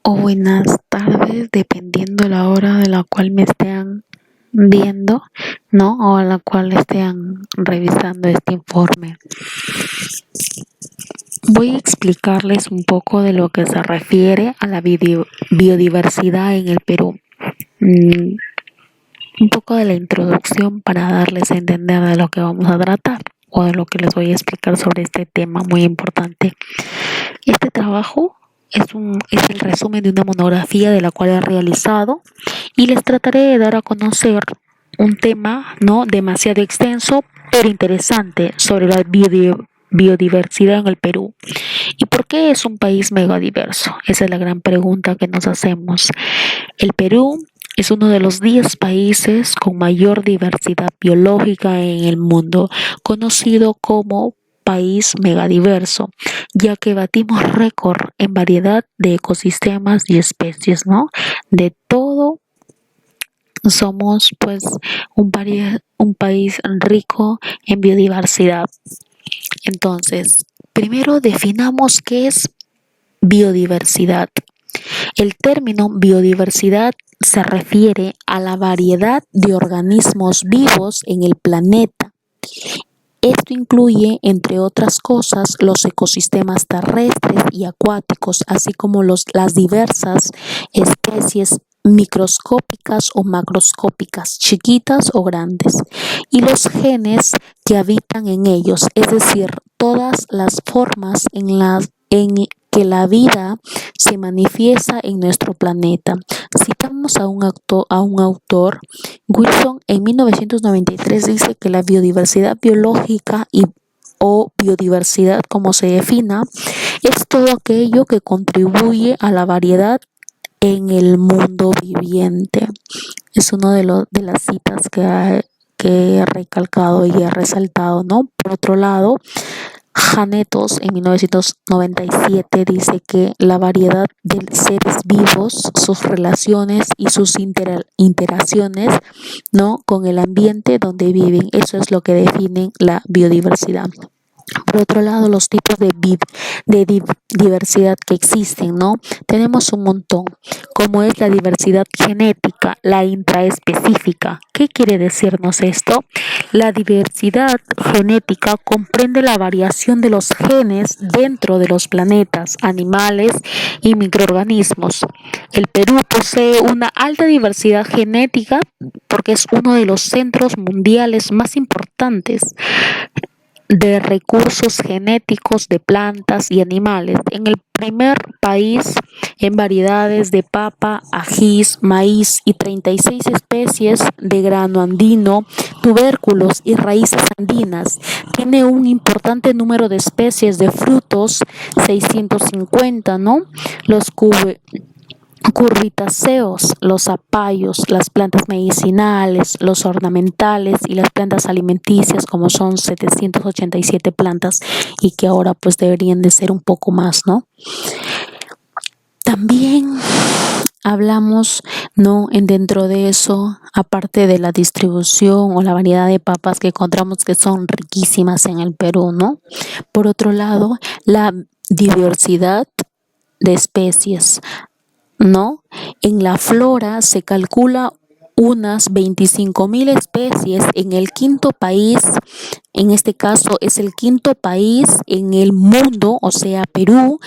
o buenas tardes, dependiendo la hora de la cual me estén viendo, ¿no? O a la cual estén revisando este informe. Voy a explicarles un poco de lo que se refiere a la biodiversidad en el Perú. Un poco de la introducción para darles a entender de lo que vamos a tratar o de lo que les voy a explicar sobre este tema muy importante. Este trabajo es el resumen de una monografía de la cual he realizado y les trataré de dar a conocer un tema no demasiado extenso pero interesante sobre la biodiversidad en el Perú. ¿Y por qué es un país megadiverso? Esa es la gran pregunta que nos hacemos. El Perú es uno de los 10 países con mayor diversidad biológica en el mundo, conocido como país megadiverso, ya que batimos récord en variedad de ecosistemas y especies, ¿no? De todo somos pues un país rico en biodiversidad. Entonces, primero definamos qué es biodiversidad. El término biodiversidad se refiere a la variedad de organismos vivos en el planeta. Esto incluye, entre otras cosas, los ecosistemas terrestres y acuáticos, así como las diversas especies microscópicas o macroscópicas, chiquitas o grandes, y los genes que habitan en ellos, es decir, todas las formas en que la vida se manifiesta en nuestro planeta. Citamos a un autor, Wilson, en 1993 dice que la biodiversidad biológica o biodiversidad, como se defina, es todo aquello que contribuye a la variedad en el mundo viviente. Es una de las citas que he recalcado y he resaltado, ¿no? Por otro lado, Janetos en 1997 dice que la variedad de seres vivos, sus relaciones y sus interacciones, ¿no?, con el ambiente donde viven, eso es lo que define la biodiversidad. Por otro lado, los tipos de diversidad que existen, ¿no? Tenemos un montón, como es la diversidad genética, la intraespecífica. ¿Qué quiere decirnos esto? La diversidad genética comprende la variación de los genes dentro de los planetas, animales y microorganismos. El Perú posee una alta diversidad genética porque es uno de los centros mundiales más importantes de recursos genéticos de plantas y animales. En el primer país en variedades de papa, ajís, maíz y 36 especies de grano andino, tubérculos y raíces andinas. Tiene un importante número de especies de frutos, 650, ¿no? Los curritáceos, los zapallos, las plantas medicinales, los ornamentales y las plantas alimenticias, como son 787 plantas y que ahora pues deberían de ser un poco más, ¿no? También hablamos, ¿no?, dentro de eso, aparte de la distribución o la variedad de papas que encontramos que son riquísimas en el Perú, ¿no? Por otro lado, la diversidad de especies, ¿no? En la flora se calcula unas 25,000 especies en el quinto país, en este caso es el quinto país en el mundo, o sea, Perú,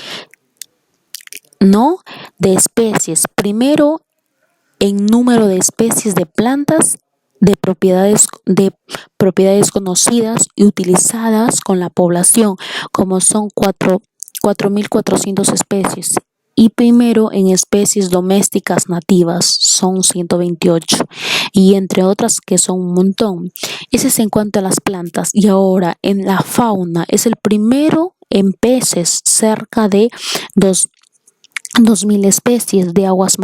¿no?, de especies. Primero en número de especies de plantas de propiedades conocidas y utilizadas con la población, como son 4,400 especies. Y primero en especies domésticas nativas, son 128, y entre otras que son un montón. Ese es en cuanto a las plantas. Y ahora en la fauna es el primero en peces, cerca de 2,000 especies de aguas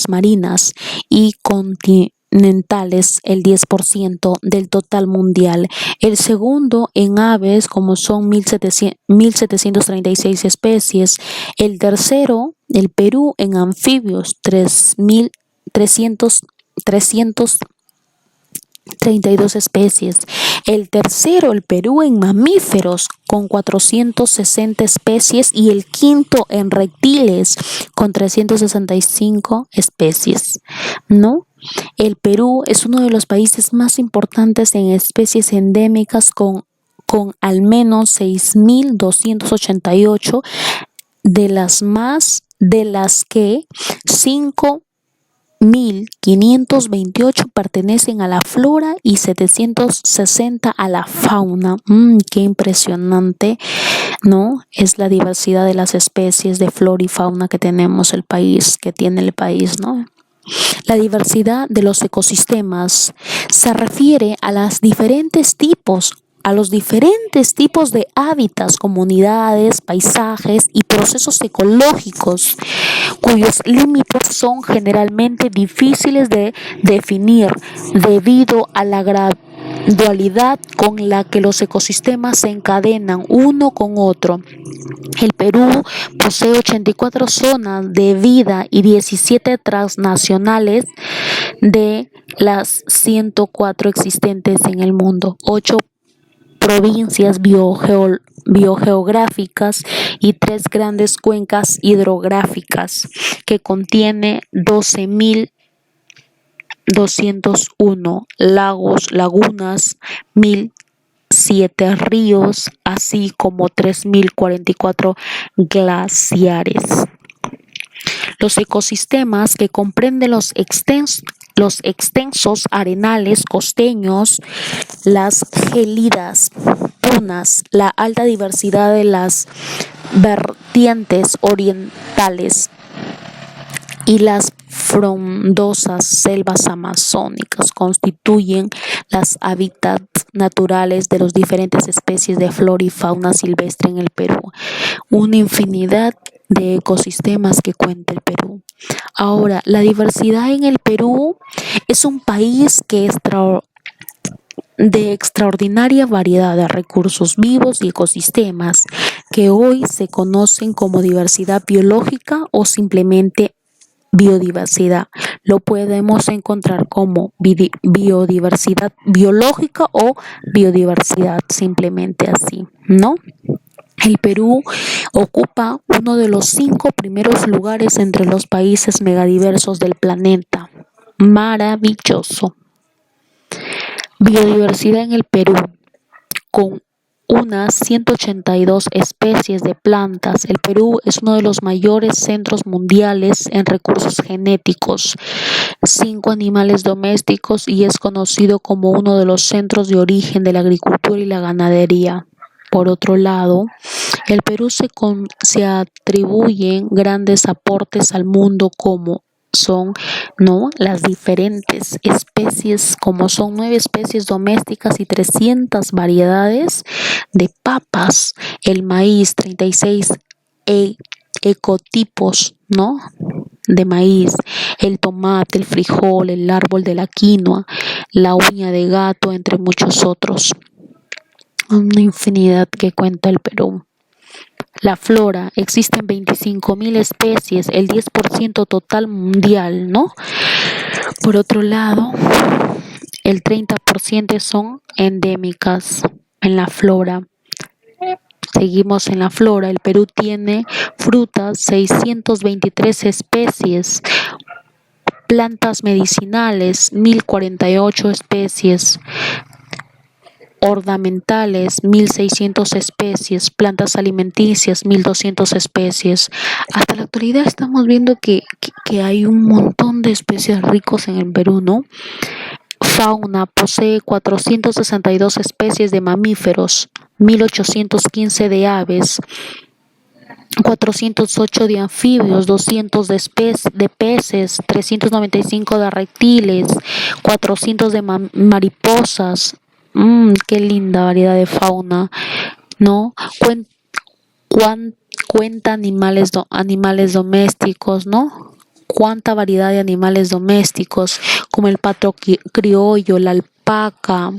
marinas y continentales, el 10% del total mundial. El segundo en aves, como son 1,736 especies. El tercero, el Perú, en anfibios, 3,300 32 especies. El tercero, el Perú, en mamíferos con 460 especies y el quinto en reptiles con 365 especies, ¿no? El Perú es uno de los países más importantes en especies endémicas con al menos 6.288 de las que 5.528 pertenecen a la flora y 760 a la fauna. Qué impresionante, ¿no? Es la diversidad de las especies de flora y fauna que tenemos que tiene el país, ¿no? La diversidad de los ecosistemas se refiere a los diferentes tipos de hábitats, comunidades, paisajes y procesos ecológicos cuyos límites son generalmente difíciles de definir debido a la gradualidad con la que los ecosistemas se encadenan uno con otro. El Perú posee 84 zonas de vida y 17 transnacionales de las 104 existentes en el mundo, 8 provincias biogeográficas y 3 grandes cuencas hidrográficas que contiene 12.201 lagos, lagunas, 1.007 ríos, así como 3.044 glaciares. Los ecosistemas que comprenden los extensos arenales costeños, las gélidas dunas, la alta diversidad de las vertientes orientales y las frondosas selvas amazónicas constituyen los hábitats naturales de las diferentes especies de flora y fauna silvestre en el Perú. Una infinidad de ecosistemas que cuenta el Perú. Ahora, la diversidad en el Perú es un país de extraordinaria variedad de recursos vivos y ecosistemas que hoy se conocen como diversidad biológica o simplemente biodiversidad. Lo podemos encontrar como biodiversidad biológica o biodiversidad simplemente así, ¿no? El Perú ocupa uno de los 5 primeros lugares entre los países megadiversos del planeta. Maravilloso. Biodiversidad en el Perú, con unas 182 especies de plantas. El Perú es uno de los mayores centros mundiales en recursos genéticos, 5 animales domésticos y es conocido como uno de los centros de origen de la agricultura y la ganadería. Por otro lado, el Perú se atribuyen grandes aportes al mundo como son, ¿no?, las diferentes especies, como son 9 especies domésticas y 300 variedades de papas, el maíz, 36 ecotipos, ¿no?, de maíz, el tomate, el frijol, el árbol de la quinoa, la uña de gato, entre muchos otros. Una infinidad que cuenta el Perú. La flora, existen 25.000 especies, el 10% total mundial, ¿no? Por otro lado, el 30% son endémicas en la flora. Seguimos en la flora, el Perú tiene frutas, 623 especies, plantas medicinales, 1.048 especies, ornamentales, 1.600 especies, plantas alimenticias, 1.200 especies. Hasta la actualidad estamos viendo que hay un montón de especies ricos en el Perú, ¿no? Fauna, posee 462 especies de mamíferos, 1.815 de aves, 408 de anfibios, 200 de peces, 395 de reptiles, 400 de mariposas. Qué linda variedad de fauna, ¿no? Cuenta animales domésticos, ¿no? Cuánta variedad de animales domésticos, como el pato criollo, la alpaca,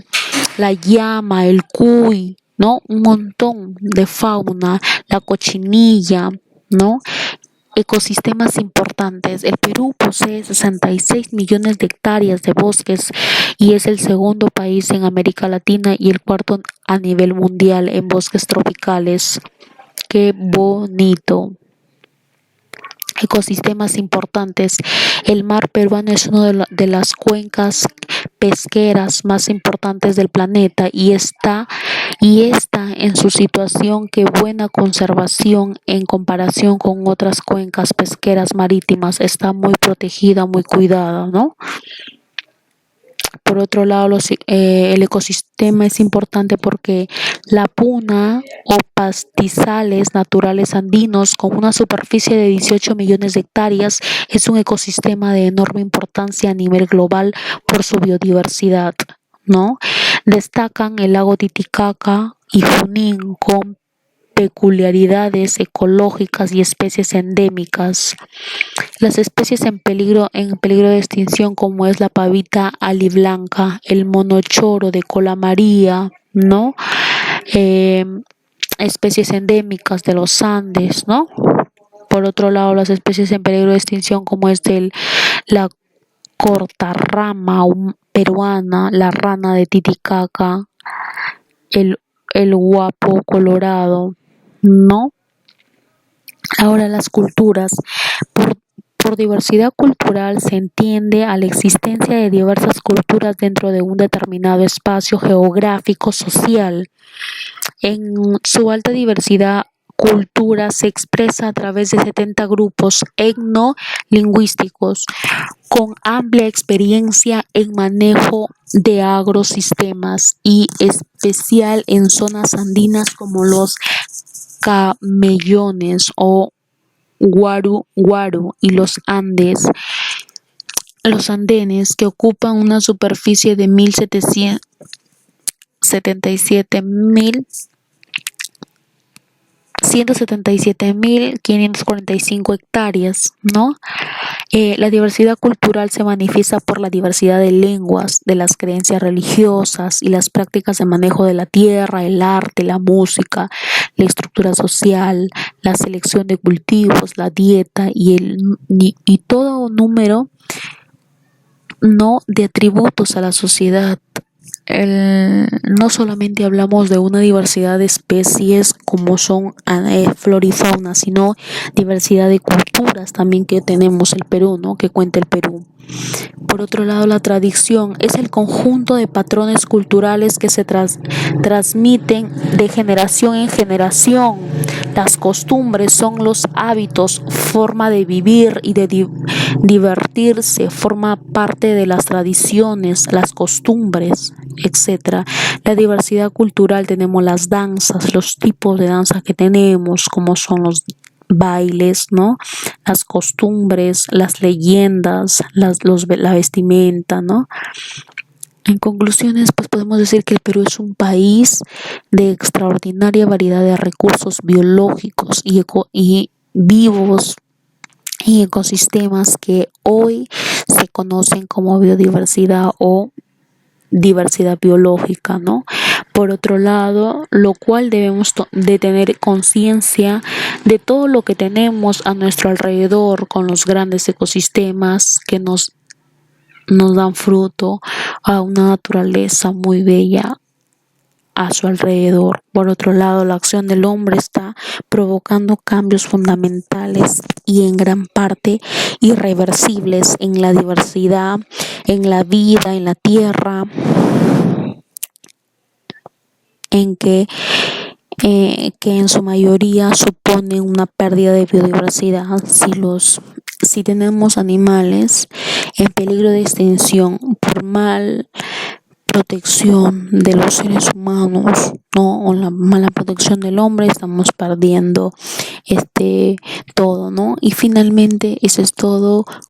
la llama, el cuy, ¿no? Un montón de fauna, la cochinilla, ¿no? ecosistemas importantes. El Perú posee 66 millones de hectáreas de bosques y es el segundo país en América Latina y el cuarto a nivel mundial en bosques tropicales. Qué bonito. Ecosistemas importantes. El mar peruano es una de las cuencas pesqueras más importantes del planeta y está en su situación que buena conservación en comparación con otras cuencas pesqueras marítimas. Está muy protegida, muy cuidada, ¿no? Por otro lado, el ecosistema es importante porque la puna o pastizales naturales andinos, con una superficie de 18 millones de hectáreas, es un ecosistema de enorme importancia a nivel global por su biodiversidad, ¿no? Destacan el lago Titicaca y Junín con peculiaridades ecológicas y especies endémicas. Las especies en peligro de extinción, como es la pavita aliblanca, el monochoro de cola amarilla, ¿no? Eh, Especies endémicas de los Andes, ¿no? Por otro lado, las especies en peligro de extinción, como es la cortarrama peruana, la rana de Titicaca, el, el guapo colorado, ¿no? Ahora las culturas. Por, por diversidad cultural se entiende a la existencia de diversas culturas dentro de un determinado espacio geográfico social. En su alta diversidad, cultura se expresa a través de 70 grupos etnolingüísticos con amplia experiencia en manejo de agrosistemas y especial en zonas andinas como los camellones o Guaru Guaru y los andenes, que ocupan una superficie de 177.545 hectáreas, ¿no? La diversidad cultural se manifiesta por la diversidad de lenguas, de las creencias religiosas y las prácticas de manejo de la tierra, el arte, la música, la estructura social, la selección de cultivos, la dieta y todo un número no de atributos a la sociedad. No solamente hablamos de una diversidad de especies como son flora y fauna, sino diversidad de culturas también que tenemos el Perú, ¿no? Que cuenta el Perú. Por otro lado, la tradición es el conjunto de patrones culturales que se transmiten de generación en generación. Las costumbres son los hábitos, forma de vivir y de divertirse, forma parte de las tradiciones, las costumbres, etcétera. La diversidad cultural, tenemos las danzas, los tipos de danza que tenemos, como son los bailes, ¿no? Las costumbres, las leyendas, la vestimenta, ¿no? En conclusiones, pues podemos decir que el Perú es un país de extraordinaria variedad de recursos biológicos y vivos y ecosistemas que hoy se conocen como biodiversidad o diversidad biológica, ¿no? Por otro lado, lo cual debemos de tener conciencia de todo lo que tenemos a nuestro alrededor con los grandes ecosistemas que nos dan fruto a una naturaleza muy bella a su alrededor. Por otro lado, la acción del hombre está provocando cambios fundamentales y en gran parte irreversibles en la diversidad, en la vida, en la tierra, en que en su mayoría supone una pérdida de biodiversidad. Si tenemos animales en peligro de extinción por mal protección de los seres humanos, ¿no? O la mala protección del hombre, estamos perdiendo todo, ¿no? Y finalmente, eso es todo.